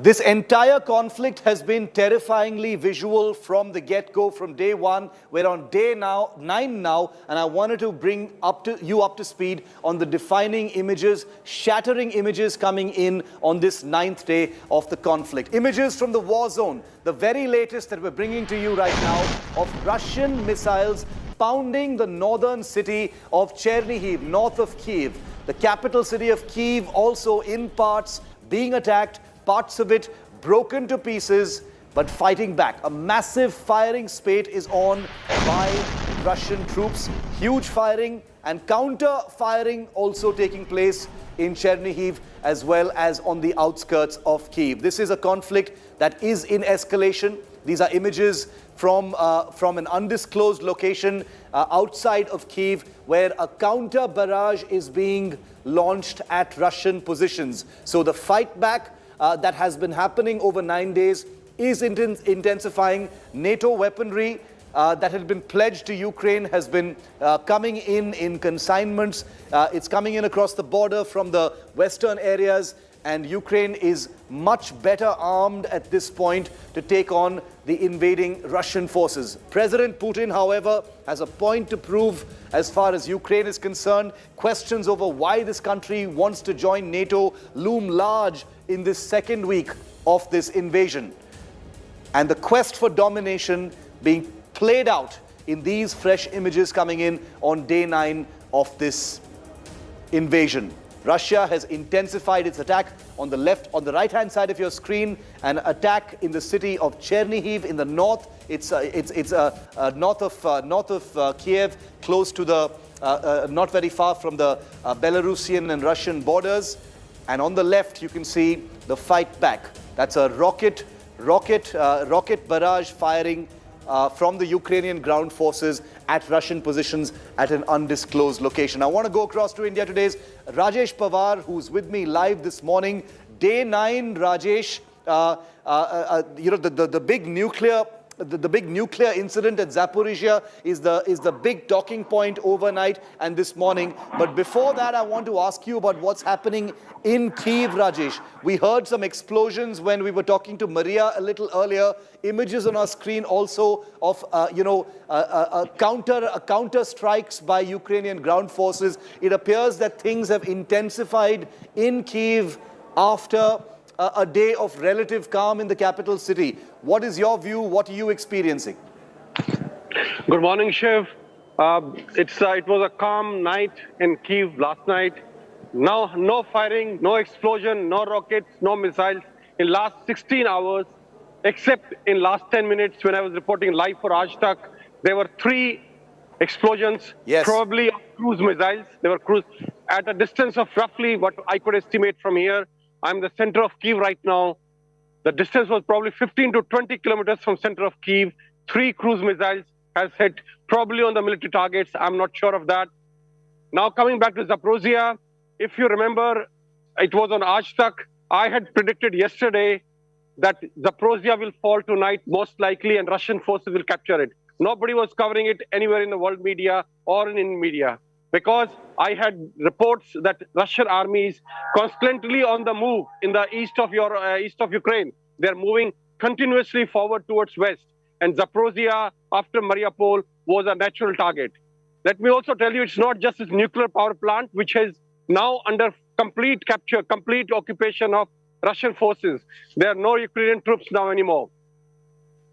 This entire conflict has been terrifyingly visual from the get-go, from day one. We're on day 9 now, and I wanted to bring you up to speed on the defining images, shattering images coming in on this 9th day of the conflict. Images from the war zone, the very latest that we're bringing to you right now, of Russian missiles pounding the northern city of Chernihiv, north of Kyiv. The capital city of Kyiv also in parts being attacked, parts of it broken to pieces, but fighting back. A massive firing spate is on by Russian troops. Huge firing and counter-firing also taking place in Chernihiv as well as on the outskirts of Kyiv. This is a conflict that is in escalation. These are images from an undisclosed location outside of Kyiv, where a counter barrage is being launched at Russian positions. So the fight back that has been happening over 9 days is intensifying. NATO weaponry that had been pledged to Ukraine has been coming in consignments. It's coming in across the border from the western areas, and Ukraine is much better armed at this point to take on the invading Russian forces. President Putin, however, has a point to prove as far as Ukraine is concerned. Questions over why this country wants to join NATO loom large in this second week of this invasion. And the quest for domination being played out in these fresh images coming in on day 9 of this invasion. Russia has intensified its attack on the right-hand side of your screen, an attack in the city of Chernihiv in the north. It's north of Kiev, close to the, not very far from the Belarusian and Russian borders. And on the left, you can see the fight back. That's a rocket barrage firing from the Ukrainian ground forces at Russian positions at an undisclosed location. I want to go across to India Today's Rajesh Pawar, who's with me live this morning. Day 9, Rajesh, you know, the big nuclear incident at Zaporizhzhia is the big talking point overnight and this morning. But before that, I want to ask you about what's happening in Kyiv, Rajesh. We heard some explosions when we were talking to Maria a little earlier. Images on our screen also of counter strikes by Ukrainian ground forces. It appears that things have intensified in Kyiv after a day of relative calm in the capital city. What is your view? What are you experiencing? Good morning, Shiv. It was a calm night in Kyiv last night. Now, no firing, no explosion, no rockets, no missiles in last 16 hours, except in last 10 minutes when I was reporting live for Aaj Tak. There were 3 explosions, yes, probably of cruise missiles. They were cruise at a distance of roughly what I could estimate from here. I'm in the center of Kyiv right now. The distance was probably 15 to 20 kilometers from center of Kyiv. 3 cruise missiles has hit probably on the military targets. I'm not sure of that. Now coming back to Zaporizhzhia, if you remember, it was on Aaj Tak. I had predicted yesterday that Zaporizhzhia will fall tonight most likely and Russian forces will capture it. Nobody was covering it anywhere in the world media or in media, because I had reports that Russian army is constantly on the move in the east of Ukraine. They're moving continuously forward towards west. And Zaporizhzhia, after Mariupol, was a natural target. Let me also tell you, it's not just this nuclear power plant, which is now under complete capture, complete occupation of Russian forces. There are no Ukrainian troops now anymore.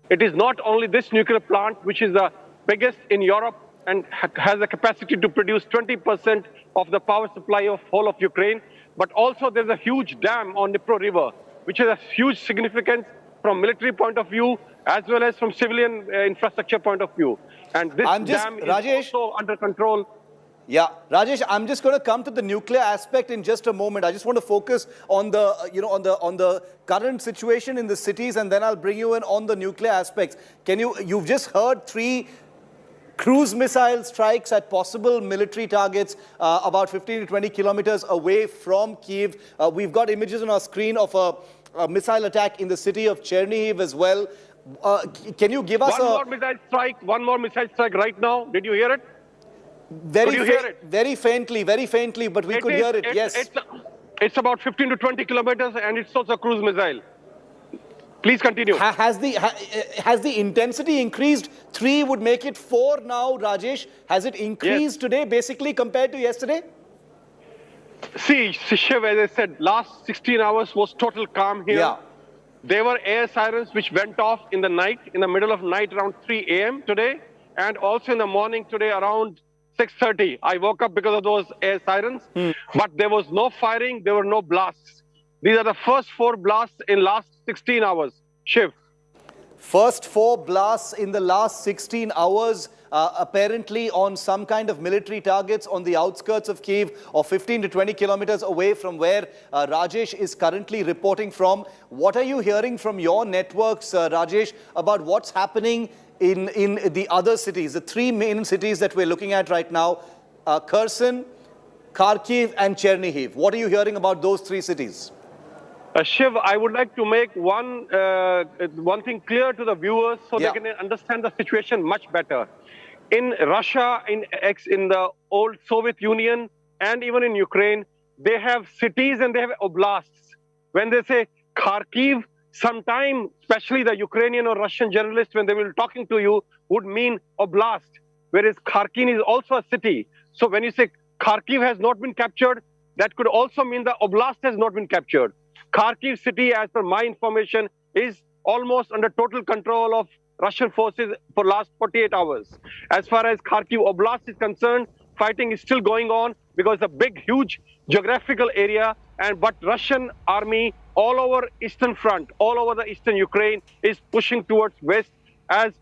It is not only this nuclear plant, which is the biggest in Europe, and has a capacity to produce 20% of the power supply of whole of Ukraine. But also there's a huge dam on Dnipro River, which has a huge significance from military point of view, as well as from civilian infrastructure point of view. And this dam is also under control. Yeah, Rajesh, I'm just going to come to the nuclear aspect in just a moment. I just want to focus on the, on the current situation in the cities, and then I'll bring you in on the nuclear aspects. You've just heard 3 cruise missile strikes at possible military targets about 15 to 20 kilometers away from Kyiv. We've got images on our screen of a missile attack in the city of Chernihiv as well. Can you give us one more missile strike right now? Did you hear it? Very faintly, but we could hear it, yes. It's about 15 to 20 kilometers and it's also a cruise missile. Please continue. Has the intensity increased? 3 would make it 4 now, Rajesh. Has it increased today, basically, compared to yesterday? See, Shiv, as I said, last 16 hours was total calm here. Yeah. There were air sirens which went off in the night, in the middle of night around 3 a.m. today, and also in the morning today around 6:30. I woke up because of those air sirens, but there was no firing, there were no blasts. These are the first 4 blasts in last 16 hours. Shiv. First 4 blasts in the last 16 hours, apparently on some kind of military targets on the outskirts of Kyiv, or 15 to 20 kilometers away from where Rajesh is currently reporting from. What are you hearing from your networks, Rajesh, about what's happening in the other cities, the 3 main cities that we're looking at right now, Kherson, Kharkiv and Chernihiv? What are you hearing about those 3 cities? Shiv, I would like to make one thing clear to the viewers so they can understand the situation much better. In Russia, in the old Soviet Union, and even in Ukraine, they have cities and they have oblasts. When they say Kharkiv, sometime, especially the Ukrainian or Russian journalists, when they will be talking to you, would mean oblast, whereas Kharkiv is also a city. So when you say Kharkiv has not been captured, that could also mean the oblast has not been captured. Kharkiv city, as per my information, is almost under total control of Russian forces for last 48 hours. As far as Kharkiv Oblast is concerned, fighting is still going on because it's a big, huge geographical area. But Russian army all over Eastern Front, all over the Eastern Ukraine, is pushing towards west, as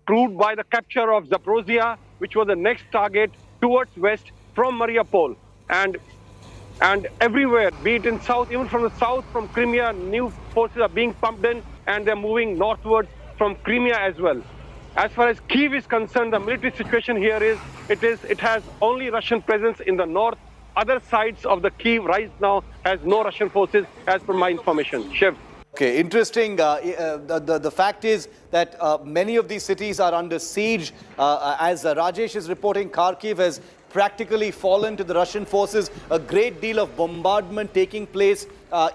proved by the capture of Zaporizhzhia, which was the next target, towards west from Mariupol. And everywhere, be it in south, even from the south, from Crimea, new forces are being pumped in, and they're moving northwards from Crimea as well. As far as Kyiv is concerned, the military situation here is, it has only Russian presence in the north. Other sides of the Kyiv right now has no Russian forces, as per my information. Shiv. Okay, interesting. The fact is that many of these cities are under siege. As Rajesh is reporting, Kharkiv has practically fallen to the Russian forces. A great deal of bombardment taking place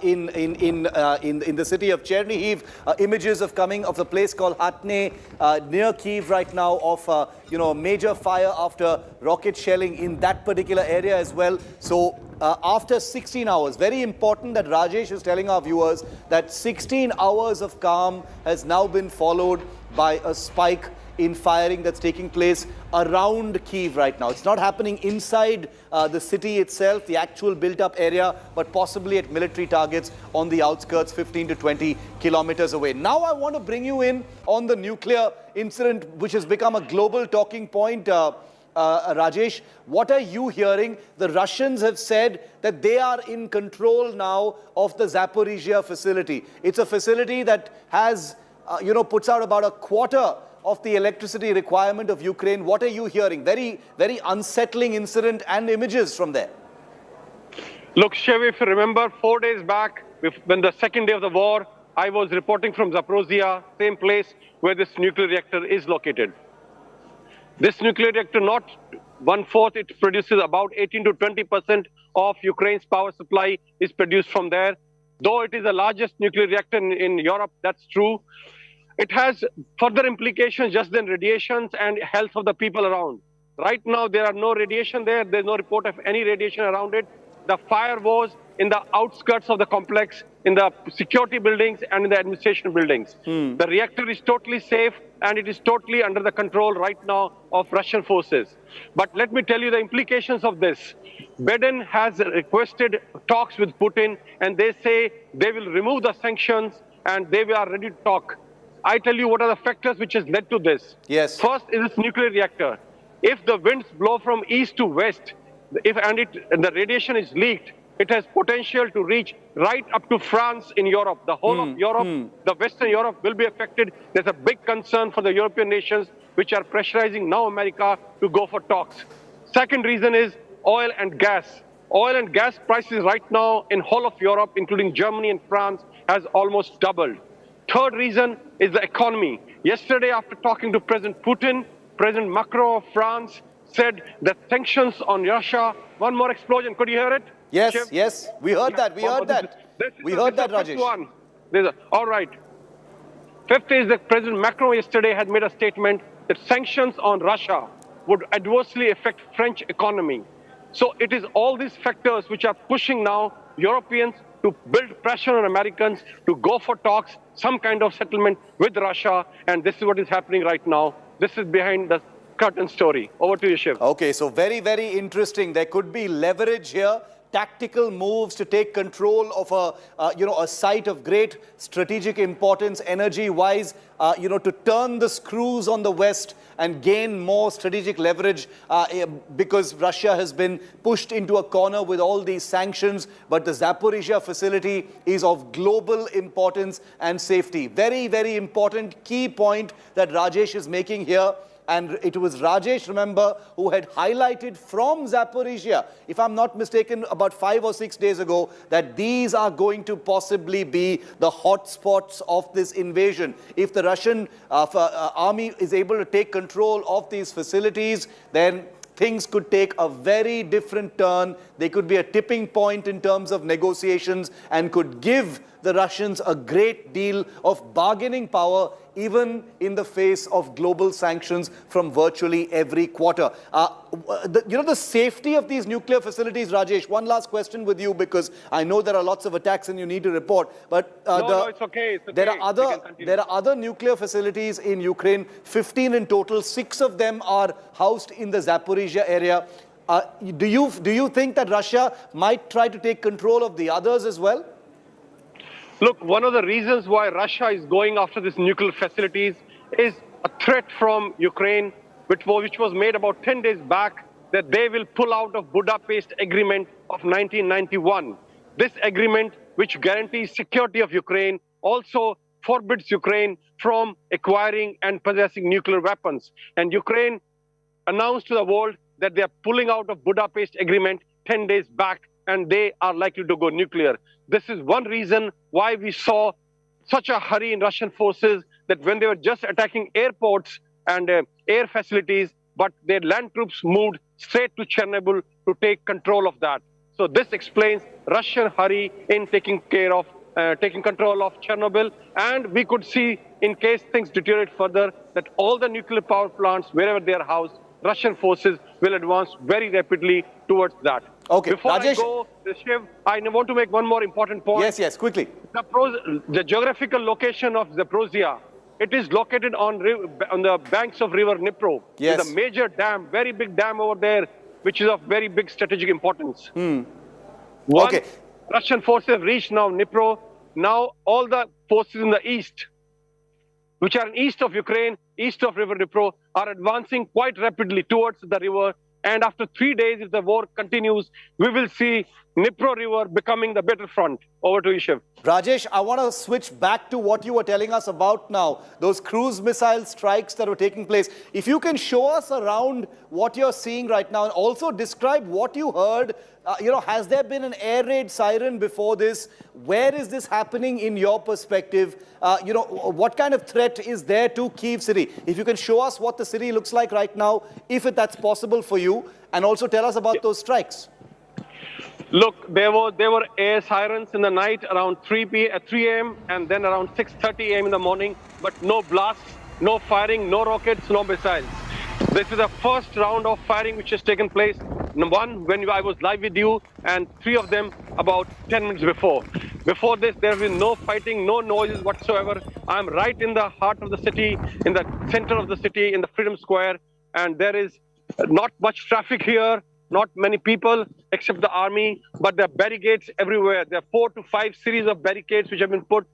in the city of Chernihiv. Images of the place called Hatne near Kyiv right now of major fire after rocket shelling in that particular area as well. So after 16 hours, very important that Rajesh is telling our viewers that 16 hours of calm has now been followed by a spike in firing that's taking place around Kyiv right now. It's not happening inside the city itself, the actual built-up area, but possibly at military targets on the outskirts, 15 to 20 kilometers away. Now I want to bring you in on the nuclear incident, which has become a global talking point. Rajesh, what are you hearing? The Russians have said that they are in control now of the Zaporizhzhia facility. It's a facility that has, puts out about a quarter of the electricity requirement of Ukraine. What are you hearing? Very, very unsettling incident and images from there. Look, Shiv, if you remember 4 days back, when the second day of the war, I was reporting from Zaporizhzhia, same place where this nuclear reactor is located. This nuclear reactor, not 1/4, it produces about 18 to 20% of Ukraine's power supply is produced from there. Though it is the largest nuclear reactor in Europe, that's true. It has further implications just than radiations and health of the people around. Right now, there are no radiation there. There's no report of any radiation around it. The fire was in the outskirts of the complex, in the security buildings and in the administration buildings. The reactor is totally safe and it is totally under the control right now of Russian forces. But let me tell you the implications of this. Biden has requested talks with Putin, and they say they will remove the sanctions and they are ready to talk. I tell you what are the factors which has led to this. Yes. First is this nuclear reactor. If the winds blow from east to west, and the radiation is leaked, it has potential to reach right up to France in Europe. The whole of Europe, the Western Europe will be affected. There's a big concern for the European nations which are pressurizing now America to go for talks. Second reason is oil and gas. Oil and gas prices right now in whole of Europe, including Germany and France, has almost doubled. Third reason is the economy. Yesterday, after talking to President Putin, President Macron of France said that sanctions on Russia. One more explosion. Could you hear it? Yes, Chef? yes. We heard that. We heard that. We heard that, Rajesh. All right. Fifth is that President Macron yesterday had made a statement that sanctions on Russia would adversely affect French economy. So it is all these factors which are pushing now Europeans to build pressure on Americans to go for talks, some kind of settlement with Russia. And this is what is happening right now. This is behind the curtain story. Over to you, Shiv. Okay, so very, very interesting. There could be leverage here, tactical moves to take control of a site of great strategic importance, energy-wise, to turn the screws on the West and gain more strategic leverage because Russia has been pushed into a corner with all these sanctions. But the Zaporizhzhia facility is of global importance and safety. Very, very important key point that Rajesh is making here. And it was Rajesh, remember, who had highlighted from Zaporizhzhia, if I'm not mistaken, about 5 or 6 days ago, that these are going to possibly be the hotspots of this invasion. If the Russian army is able to take control of these facilities, then things could take a very different turn. They could be a tipping point in terms of negotiations and could give the Russians a great deal of bargaining power, even in the face of global sanctions from virtually every quarter. The safety of these nuclear facilities, Rajesh, one last question with you, because I know there are lots of attacks and you need to report. But no, it's okay. It's okay. There are other nuclear facilities in Ukraine, 15 in total. 6 of them are housed in the Zaporizhzhia area. Do you think that Russia might try to take control of the others as well? Look, one of the reasons why Russia is going after these nuclear facilities is a threat from Ukraine, which was made about 10 days back, that they will pull out of Budapest Agreement of 1991. This agreement, which guarantees security of Ukraine, also forbids Ukraine from acquiring and possessing nuclear weapons. And Ukraine announced to the world that they are pulling out of Budapest Agreement 10 days back, and they are likely to go nuclear. This is one reason why we saw such a hurry in Russian forces, that when they were just attacking airports and air facilities, but their land troops moved straight to Chernobyl to take control of that. So this explains Russian hurry in taking control of Chernobyl. And we could see, in case things deteriorate further, that all the nuclear power plants, wherever they are housed, Russian forces will advance very rapidly towards that. Okay, Before Rajesh, I go, Shiv, I want to make one more important point. Yes, quickly. The geographical location of Zaporizhzhia, it is located on the banks of river Dnipro. Yes. There's a major dam, very big dam over there, which is of very big strategic importance. Okay. Russian forces have reached now Dnipro. Now all the forces in the east, which are east of Ukraine, east of river Dnipro, are advancing quite rapidly towards the river. And after 3 days, if the war continues, we will see Dnipro River becoming the battlefront. Over to you, Shiv. Rajesh, I want to switch back to what you were telling us about now, those cruise missile strikes that were taking place. If you can show us around what you're seeing right now and also describe what you heard. Has there been an air raid siren before this? Where is this happening in your perspective? What kind of threat is there to Kyiv city? If you can show us what the city looks like right now, if that's possible for you, and also tell us about those strikes. Look, there were air sirens in the night around 3 a.m. and then around 6:30 a.m. in the morning, but no blasts, no firing, no rockets, no missiles. This is the first round of firing which has taken place. One, when I was live with you, and 3 of them about 10 minutes before. Before this, there have been no fighting, no noises whatsoever. I'm right in the heart of the city, in the center of the city, in the Freedom Square, and there is not much traffic here, not many people except the army, but there are barricades everywhere. There are 4 to 5 series of barricades which have been put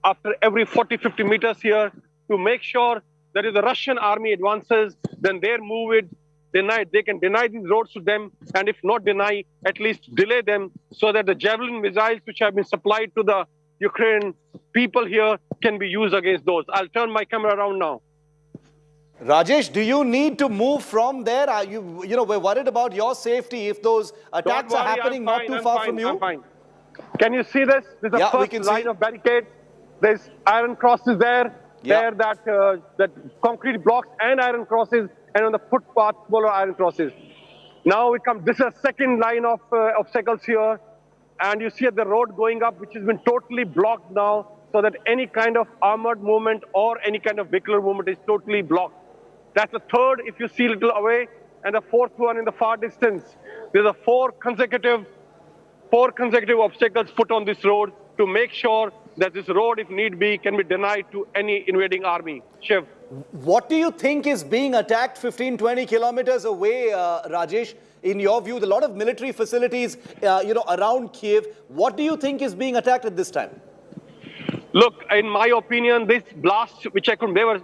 after every 40-50 meters here to make sure that if the Russian army advances, then they can deny these roads to them, and if not deny, at least delay them, so that the Javelin missiles which have been supplied to the Ukrainian people here can be used against those. I'll turn my camera around now. Rajesh, do you need to move from there? Are we're worried about your safety if those attacks are happening not too far from you. I'm fine. Can you see this? This is the first line of barricades. There's iron crosses there. There that concrete blocks and iron crosses, and on the footpath, smaller iron crosses. Now this is a second line of obstacles here, and you see the road going up, which has been totally blocked now. so that any kind of armored movement or any kind of vehicular movement is totally blocked. That's the third, if you see a little away, and the fourth one in the far distance. There's a four consecutive obstacles put on this road to make sure that this road, if need be, can be denied to any invading army. Shiv. What do you think is being attacked 15, 20 kilometers away, Rajesh? In your view, a lot of military facilities, around Kyiv. What do you think is being attacked at this time? Look, in my opinion, this blast, they were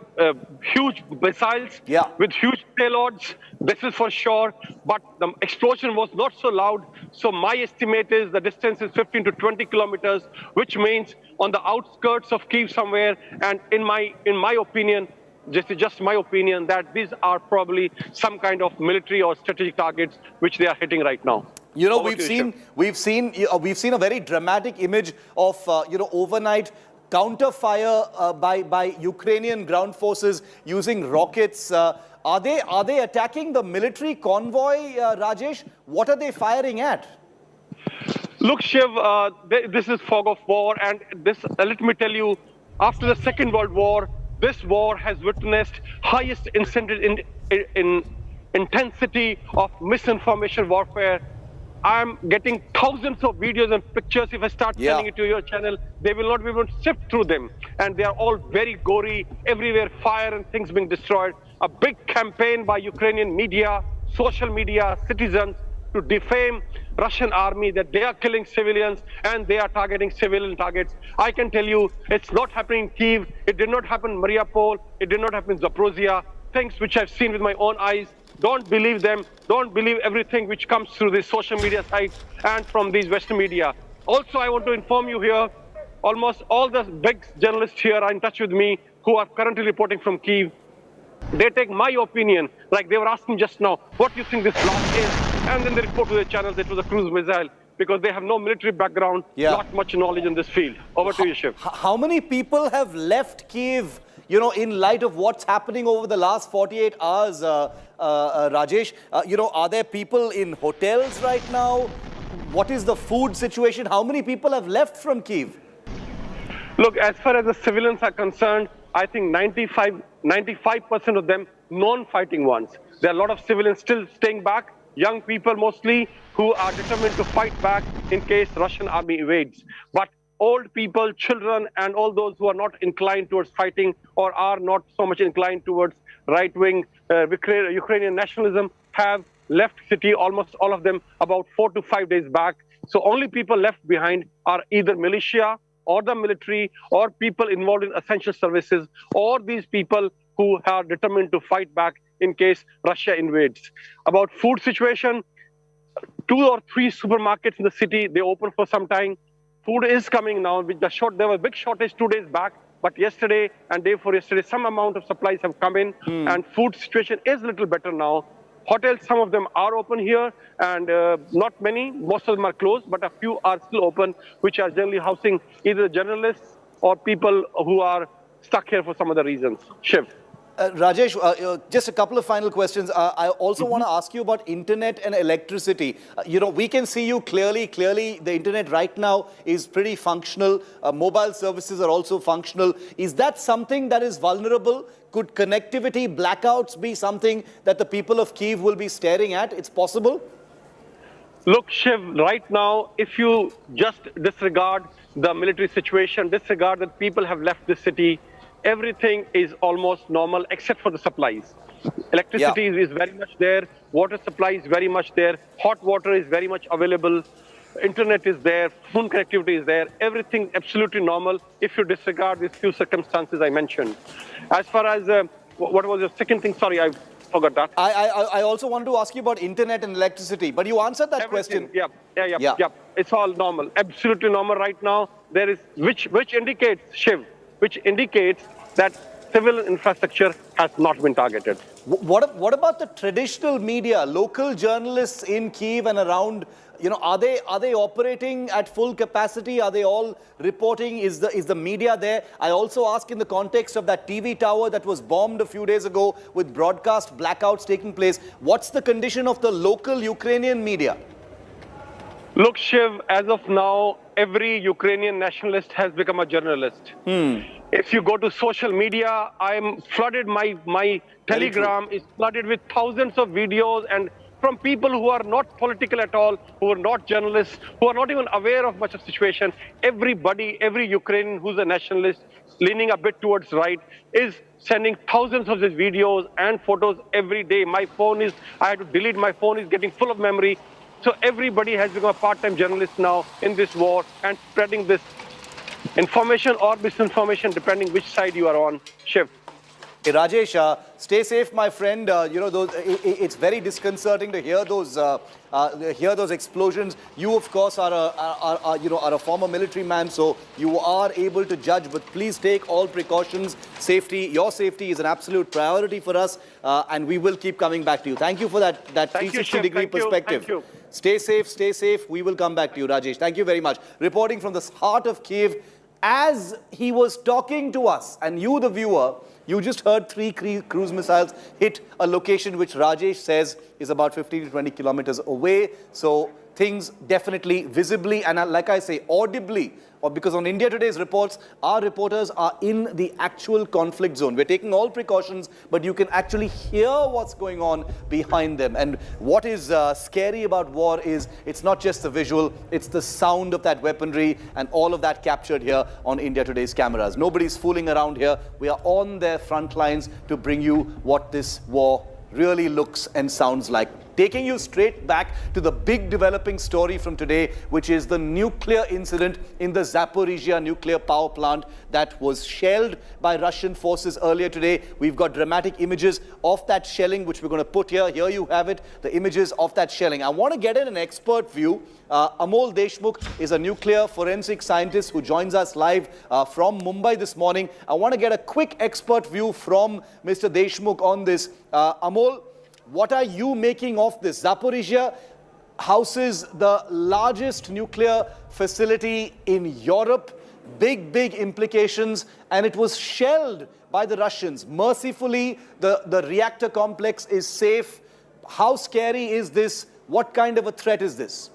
huge missiles with huge payloads. This is for sure. But the explosion was not so loud. So my estimate is the distance is 15 to 20 kilometers, which means on the outskirts of Kyiv somewhere. And in my opinion, this is just my opinion, that these are probably some kind of military or strategic targets which they are hitting right now. You know, we've seen a very dramatic image of overnight counter-fire by Ukrainian ground forces using rockets. Are they attacking the military convoy, Rajesh? What are they firing at? Look, Shiv, this is fog of war, and let me tell you, after the Second World War, this war has witnessed highest intensity of misinformation warfare. I'm getting thousands of videos and pictures. If I start sending it to your channel, they will not be able to sift through them. And they are all very gory, everywhere fire and things being destroyed. A big campaign by Ukrainian media, social media, citizens to defame Russian army, that they are killing civilians and they are targeting civilian targets. I can tell you, it's not happening in Kyiv. It did not happen in Mariupol. It did not happen in Zaporizhzhia. Things which I've seen with my own eyes. Don't believe them. Don't believe everything which comes through these social media sites and from these Western media. Also, I want to inform you here, almost all the big journalists here are in touch with me who are currently reporting from Kyiv. They take my opinion, like they were asking just now, what do you think this blast is? And then they report to their channels it was a cruise missile, because they have no military background, not much knowledge in this field. Over to you, Shiv. How many people have left Kyiv, in light of what's happening over the last 48 hours, Rajesh? Are there people in hotels right now? What is the food situation? How many people have left from Kyiv? Look, as far as the civilians are concerned, I think 95% of them non-fighting ones. There are a lot of civilians still staying back, young people mostly, who are determined to fight back in case Russian army invades. But old people, children, and all those who are not inclined towards fighting or are not so much inclined towards right-wing Ukrainian nationalism have left city, almost all of them, about 4 to 5 days back. So only people left behind are either militia or the military or people involved in essential services, or these people who are determined to fight back in case Russia invades. About food situation, 2 or 3 supermarkets in the city, they open for some time. Food is coming now. There was a big shortage 2 days back, but yesterday and day before yesterday, some amount of supplies have come in, and food situation is a little better now. Hotels, some of them are open here, and not many. Most of them are closed, but a few are still open, which are generally housing either journalists or people who are stuck here for some other reasons. Shiv. Rajesh, just a couple of final questions. I also want to ask you about internet and electricity. We can see you clearly. The internet right now is pretty functional. Mobile services are also functional. Is that something that is vulnerable? Could connectivity blackouts be something that the people of Kyiv will be staring at? It's possible? Look, Shiv, right now, if you just disregard the military situation, disregard that people have left the city, everything is almost normal except for the supplies. Electricity is very much there. Water supply is very much there. Hot water is very much available. Internet is there. Phone connectivity is there. Everything absolutely normal if you disregard these few circumstances I mentioned. As far as what was your second thing? Sorry, I forgot that. I also wanted to ask you about internet and electricity, but you answered that question. Yeah. It's all normal. Absolutely normal right now. There is which indicates, Shiv, which indicates that civil infrastructure has not been targeted. What about the traditional media, local journalists in Kyiv and around? Are they operating at full capacity? Are they all reporting? Is the media there? I also ask in the context of that TV tower that was bombed a few days ago with broadcast blackouts taking place. What's the condition of the local Ukrainian media? Look, Shiv, as of now, every Ukrainian nationalist has become a journalist. If you go to social media, I'm flooded, my Very true. telegram is flooded with thousands of videos and from people who are not political at all, who are not journalists, who are not even aware of much of the situation. Everybody, every Ukrainian who's a nationalist, leaning a bit towards right, is sending thousands of these videos and photos every day. I had to delete my phone, is getting full of memory. So everybody has become a part-time journalist now in this war and spreading this information or misinformation, depending which side you are on. Shiv. Hey, Rajesh, stay safe, my friend. It's very disconcerting to hear those explosions. You, of course, are a former military man, so you are able to judge. But please take all precautions. Your safety is an absolute priority for us, and we will keep coming back to you. Thank you for that 360-degree perspective. Thank you. Stay safe, stay safe. We will come back to you, Rajesh. Thank you very much. Reporting from the heart of Kyiv, as he was talking to us, and you, the viewer, you just heard 3 cruise missiles hit a location which Rajesh says is about 15 to 20 kilometers away. So things definitely visibly and, like I say, audibly, or because on India Today's reports, our reporters are in the actual conflict zone. We're taking all precautions, but you can actually hear what's going on behind them. And what is scary about war is it's not just the visual, it's the sound of that weaponry and all of that captured here on India Today's cameras. Nobody's fooling around here. We are on their front lines to bring you what this war really looks and sounds like. Taking you straight back to the big developing story from today, which is the nuclear incident in the Zaporizhzhia nuclear power plant that was shelled by Russian forces earlier today. We've got dramatic images of that shelling, which we're going to put here. Here you have it, the images of that shelling. I want to get in an expert view. Amol Deshmukh is a nuclear forensic scientist who joins us live from Mumbai this morning. I want to get a quick expert view from Mr. Deshmukh on this. Amol, what are you making of this? Zaporizhzhia houses the largest nuclear facility in Europe. Big implications, and it was shelled by the Russians. Mercifully, the reactor complex is safe. How scary is this? What kind of a threat is this?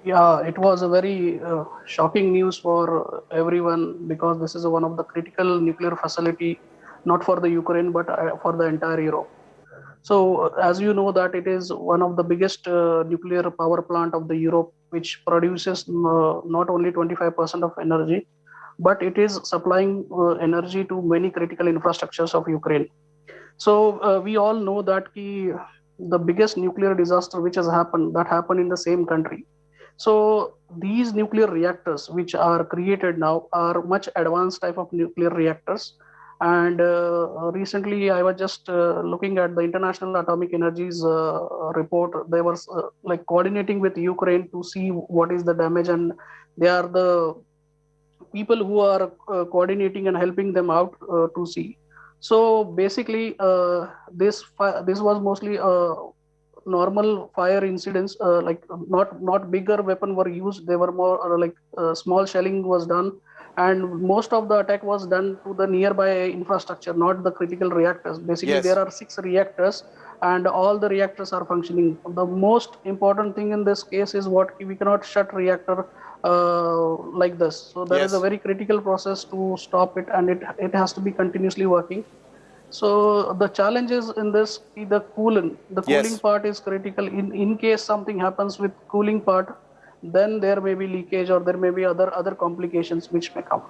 Yeah, it was a very shocking news for everyone because this is one of the critical nuclear facility, not for the Ukraine, but for the entire Europe. So as you know that it is one of the biggest nuclear power plant of the Europe, which produces not only 25% of energy, but it is supplying energy to many critical infrastructures of Ukraine. So we all know that the biggest nuclear disaster which has happened, that happened in the same country. So these nuclear reactors which are created now are much advanced type of nuclear reactors. And recently, I was just looking at the International Atomic Energy's report. They were like coordinating with Ukraine to see what is the damage, and they are the people who are coordinating and helping them out to see. So basically, this was mostly normal fire incidents, like not bigger weapon were used. They were more like small shelling was done. And most of the attack was done to the nearby infrastructure, not the critical reactors. Basically, Yes. there are 6 reactors and all the reactors are functioning. The most important thing in this case is we cannot shut reactor like this. So there is a very critical process to stop it, and it has to be continuously working. So the challenges in this, the cooling part is critical. In case something happens with cooling part, then there may be leakage or there may be other complications which may come.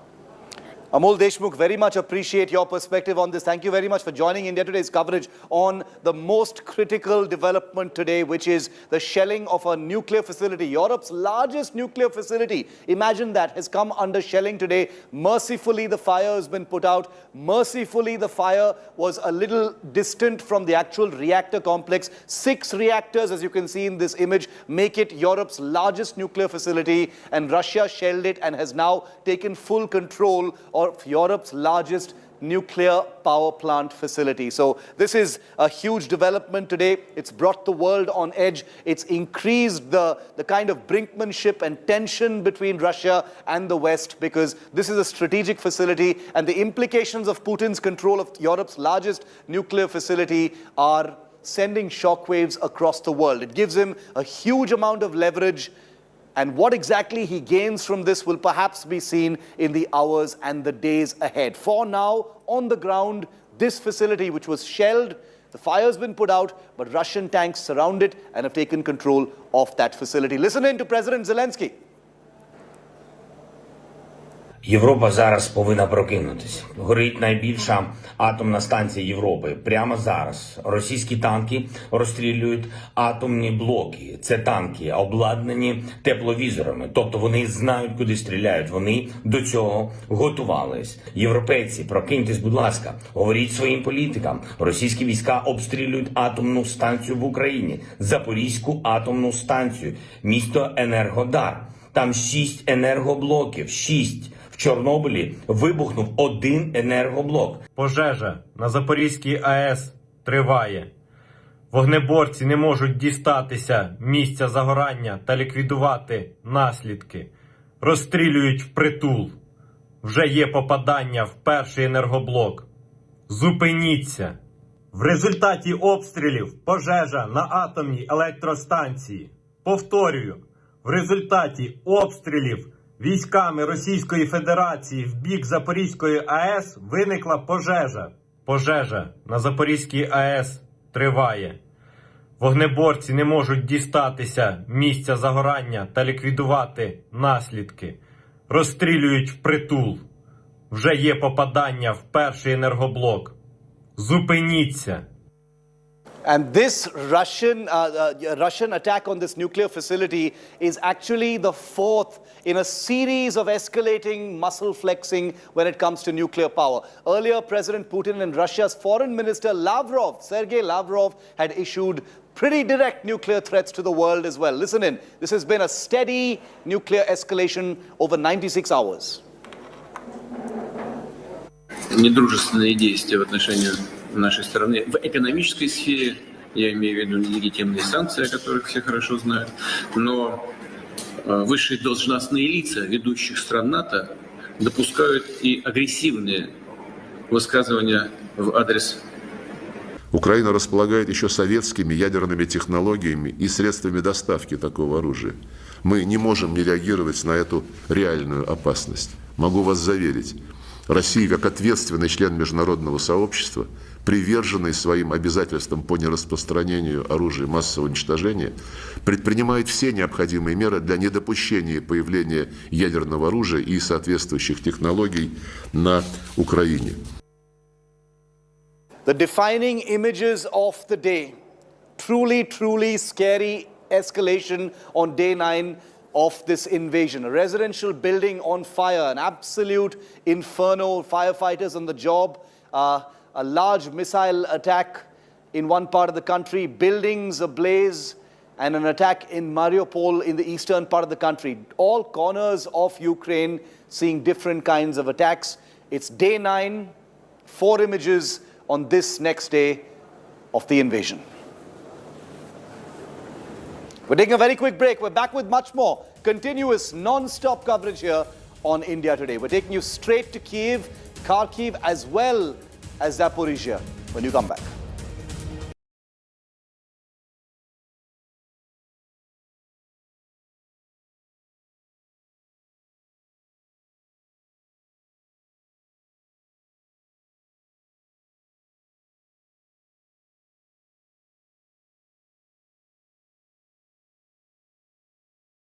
Amol Deshmukh, very much appreciate your perspective on this. Thank you very much for joining India Today's coverage on the most critical development today, which is the shelling of a nuclear facility. Europe's largest nuclear facility, imagine that, has come under shelling today. Mercifully, the fire has been put out. Mercifully, the fire was a little distant from the actual reactor complex. 6 reactors, as you can see in this image, make it Europe's largest nuclear facility, and Russia shelled it and has now taken full control of Europe's largest nuclear power plant facility. So this is a huge development today. It's brought the world on edge. It's increased the kind of brinkmanship and tension between Russia and the West, because this is a strategic facility, and the implications of Putin's control of Europe's largest nuclear facility are sending shockwaves across the world. It gives him a huge amount of leverage, and what exactly he gains from this will perhaps be seen in the hours and the days ahead. For now, on the ground, this facility, which was shelled, the fire's been put out, but Russian tanks surround it and have taken control of that facility. Listen in to President Zelensky. Європа зараз повинна прокинутися. Горить найбільша атомна станція Європи. Прямо зараз російські танки розстрілюють атомні блоки. Це танки, обладнані тепловізорами. Тобто вони знають, куди стріляють. Вони до цього готувались. Європейці, прокиньтесь, будь ласка. Говоріть своїм політикам. Російські війська обстрілюють атомну станцію в Україні. Запорізьку атомну станцію. Місто Енергодар. Там 6 енергоблоків. 6. В Чорнобилі вибухнув 1 енергоблок. Пожежа на Запорізькій АЕС триває. Вогнеборці не можуть дістатися місця загорання та ліквідувати наслідки. Розстрілюють впритул. Вже є попадання в перший енергоблок. Зупиніться. В результаті обстрілів пожежа на атомній електростанції. Повторюю, в результаті обстрілів військами Російської Федерації в бік Запорізької АЕС виникла пожежа. Пожежа на Запорізькій АЕС триває. Вогнеборці не можуть дістатися місця загорання та ліквідувати наслідки. Розстрілюють впритул. Вже є попадання в перший енергоблок. Зупиніться. And this Russian attack on this nuclear facility is actually the fourth in a series of escalating muscle flexing when it comes to nuclear power. Earlier, President Putin and Russia's Foreign Minister Sergei Lavrov, had issued pretty direct nuclear threats to the world as well. Listen in. This has been a steady nuclear escalation over 96 hours. Недружественные действия в отношении нашей страны в экономической сфере, я имею в виду нелегитимные санкции, о которых все хорошо знают, но высшие должностные лица ведущих стран НАТО допускают и агрессивные высказывания в адрес. Украина располагает еще советскими ядерными технологиями и средствами доставки такого оружия. Мы не можем не реагировать на эту реальную опасность. Могу вас заверить, Россия, как ответственный член международного сообщества, приверженный своим обязательствам по нераспространению оружия массового уничтожения, предпринимает все необходимые меры для недопущения появления ядерного оружия и соответствующих технологий на Украине. The defining images of the day. Truly scary escalation on day 9 of this invasion. A residential building on fire, an absolute inferno, firefighters on the job, a large missile attack in one part of the country, buildings ablaze, and an attack in Mariupol in the eastern part of the country. All corners of Ukraine seeing different kinds of attacks. It's day 9, 4 images on this next day of the invasion. We're taking a very quick break. We're back with much more continuous, non-stop coverage here on India Today. We're taking you straight to Kyiv, Kharkiv, as well as Zaporizhzhia when you come back.